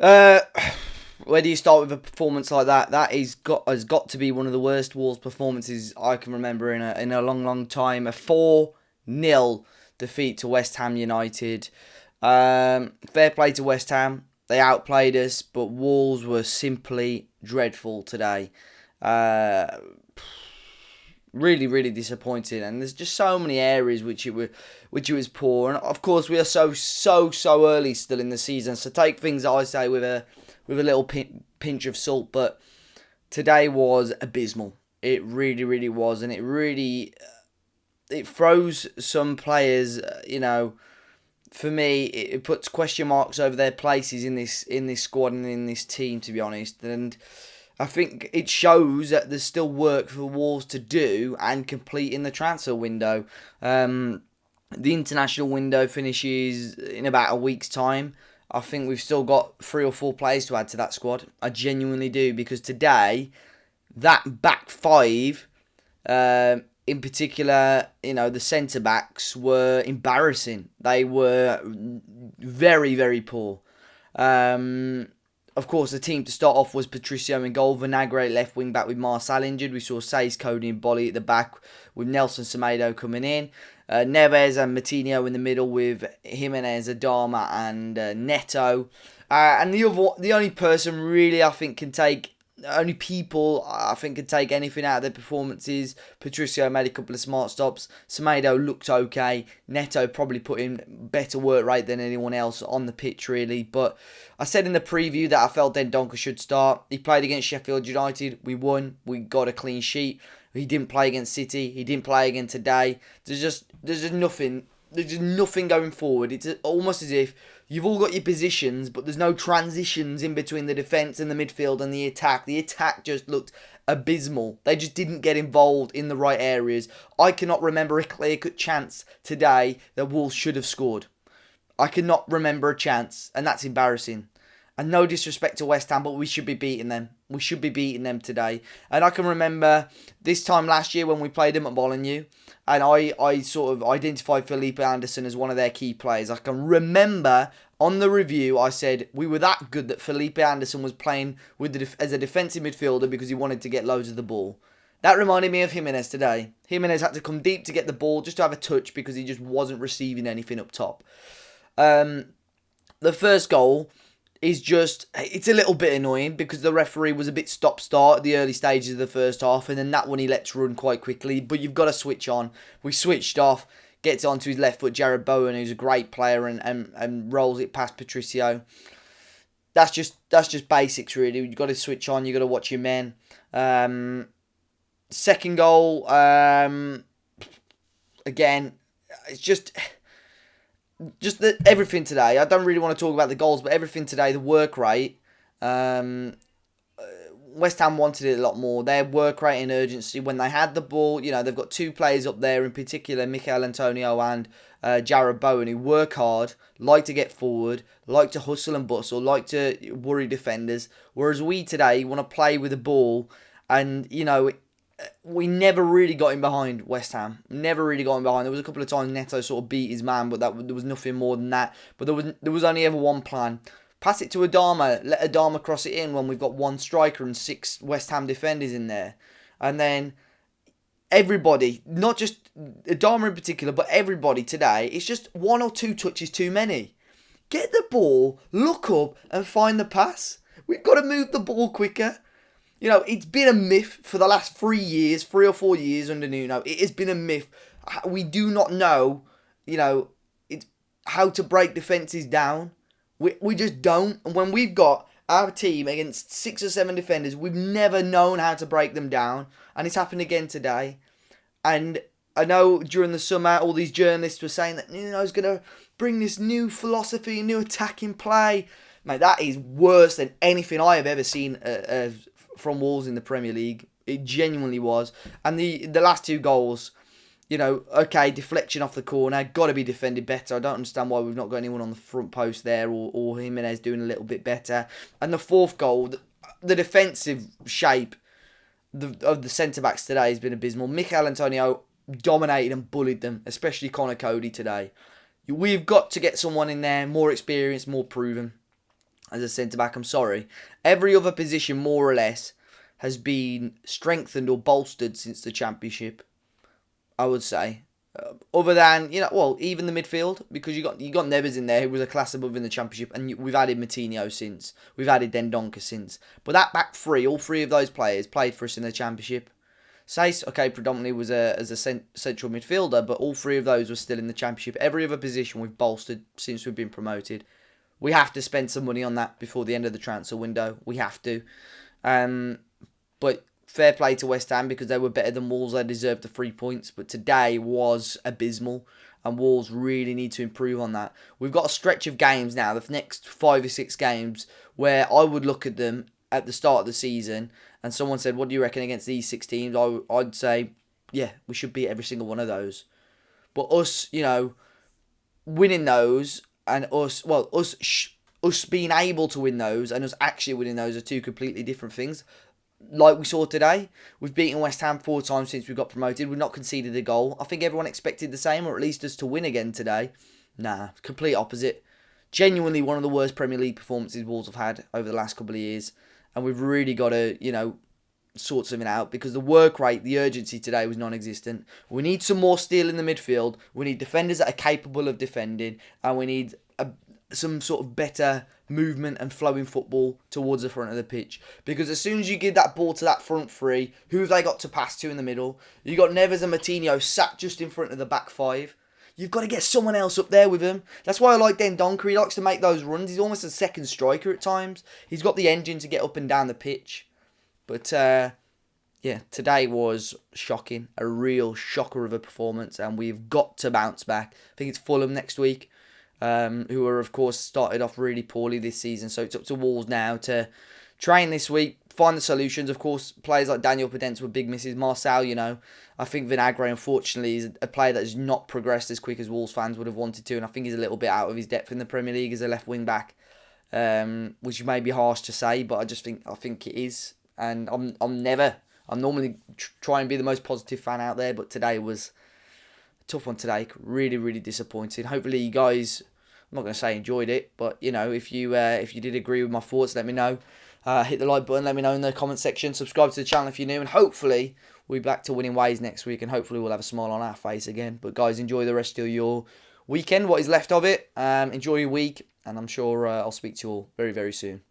Uh, where do you start with a performance like that? Has got to be one of the worst Wolves performances I can remember in a long, long time. A 4-0 defeat to West Ham United. Fair play to West Ham. They outplayed us, but Wolves were simply dreadful today. Uh, Really, really disappointing, and there's just so many areas which it was poor. And of course, we are so early still in the season, so take things I say with a little pinch of salt. But today was abysmal. It really, really was, and it throws some players. For me, it puts question marks over their places in this squad and in this team. To be honest, and I think it shows that there's still work for Wolves to do and complete in the transfer window. The international window finishes in about a week's time. I think we've still got 3 or 4 players to add to that squad. I genuinely do, because today, that back five, in particular, the centre backs were embarrassing. They were very, very poor. Of course, the team to start off was Patricio in goal, Vinagre left wing back with Marçal injured. We saw Saïs, Cody and Bolly at the back with Nelson Semedo coming in. Neves and Matinho in the middle with Jimenez, Adama and Neto. And the only person really I think can take anything out of their performances. Patricio made a couple of smart stops. Semedo looked okay. Neto probably put in better work rate than anyone else on the pitch, really. But I said in the preview that I felt Dendoncker should start. He played against Sheffield United. We won. We got a clean sheet. He didn't play against City. He didn't play again today. There's just nothing. There's just nothing going forward. It's almost as if you've all got your positions, but there's no transitions in between the defence and the midfield and the attack. The attack just looked abysmal. They just didn't get involved in the right areas. I cannot remember a clear-cut chance today that Wolves should have scored. I cannot remember a chance, and that's embarrassing. And no disrespect to West Ham, but we should be beating them. We should be beating them today. And I can remember this time last year when we played them at Molineux, and I sort of identified Felipe Anderson as one of their key players. I can remember on the review I said we were that good that Felipe Anderson was playing as a defensive midfielder because he wanted to get loads of the ball. That reminded me of Jimenez today. Jimenez had to come deep to get the ball just to have a touch because he just wasn't receiving anything up top. The first goal it's a little bit annoying because the referee was a bit stop-start at the early stages of the first half, and then that one he lets run quite quickly, but you've got to switch on. We switched off, gets onto his left foot, Jared Bowen, who's a great player, and rolls it past Patricio. That's just basics, really. You've got to switch on, you've got to watch your men. Second goal, again, it's just everything today. I don't really want to talk about the goals, but everything today, the work rate. West Ham wanted it a lot more. Their work rate and urgency when they had the ball. They've got 2 players up there in particular, Michail Antonio and Jared Bowen, who work hard, like to get forward, like to hustle and bustle, like to worry defenders. Whereas we today want to play with the ball, and we never really got in behind West Ham. Never really got in behind. There was a couple of times Neto sort of beat his man, but there was nothing more than that. But there was only ever one plan. Pass it to Adama. Let Adama cross it in when we've got 1 striker and 6 West Ham defenders in there. And then everybody, not just Adama in particular, but everybody today, it's just 1 or 2 touches too many. Get the ball, look up and find the pass. We've got to move the ball quicker. It's been a myth for the last 3 or 4 years under Nuno. It has been a myth. We do not know, it's how to break defences down. We just don't. And when we've got our team against 6 or 7 defenders, we've never known how to break them down. And it's happened again today. And I know during the summer, all these journalists were saying that Nuno's going to bring this new philosophy, new attacking play. Mate, that is worse than anything I have ever seen from Wolves in the Premier League. It genuinely was. And the last 2 goals, okay, deflection off the corner, got to be defended better. I don't understand why we've not got anyone on the front post there, or Jimenez doing a little bit better. And the 4th goal, the defensive shape of the centre-backs today has been abysmal. Michail Antonio dominated and bullied them, especially Connor Cody today. We've got to get someone in there, more experienced, more proven. as a centre-back, I'm sorry. Every other position, more or less, has been strengthened or bolstered since the Championship, I would say. Other than, even the midfield, because you got Neves in there, who was a class above in the Championship, and we've added Matinho since. We've added Dendoncker since. But that back three, all three of those players played for us in the Championship. Saïss, okay, predominantly was as a central midfielder, but all three of those were still in the Championship. Every other position we've bolstered since we've been promoted. We have to spend some money on that before the end of the transfer window. We have to. But fair play to West Ham because they were better than Wolves. They deserved the 3 points. But today was abysmal. And Wolves really need to improve on that. We've got a stretch of games now, the next 5 or 6 games, where I would look at them at the start of the season and someone said, what do you reckon against these 6 teams? I'd say, yeah, we should beat every single one of those. But us, winning those and us being able to win those and us actually winning those are two completely different things. Like we saw today, we've beaten West Ham 4 times since we got promoted. We've not conceded a goal. I think everyone expected the same, or at least us to win again today. Nah, complete opposite. Genuinely one of the worst Premier League performances Wolves have had over the last couple of years. And we've really got to, sort something out because the work rate, the urgency today was non-existent. We need some more steel in the midfield. We need defenders that are capable of defending. And we need some sort of better movement and flowing football towards the front of the pitch. Because as soon as you give that ball to that front three, who have they got to pass to in the middle? You got Neves and Matinho sat just in front of the back 5. You've got to get someone else up there with him. That's why I like Dendoncker. He likes to make those runs. He's almost a second striker at times. He's got the engine to get up and down the pitch. But, today was shocking. A real shocker of a performance. And we've got to bounce back. I think it's Fulham next week, who are, of course, started off really poorly this season. So it's up to Wolves now to train this week, find the solutions. Of course, players like Daniel Podence were big misses. Marcel, I think Vinagre, unfortunately, is a player that has not progressed as quick as Wolves fans would have wanted to, and I think he's a little bit out of his depth in the Premier League as a left wing back, which may be harsh to say, but I think it is. And I'm normally try and be the most positive fan out there, but today was a tough one today. Really, really disappointed. Hopefully, you guys, I'm not going to say enjoyed it, but if you did agree with my thoughts, let me know. Hit the like button, let me know in the comment section. Subscribe to the channel if you're new, and hopefully we'll be back to winning ways next week, and hopefully we'll have a smile on our face again. But guys, enjoy the rest of your weekend, what is left of it. Enjoy your week, and I'm sure I'll speak to you all very, very soon.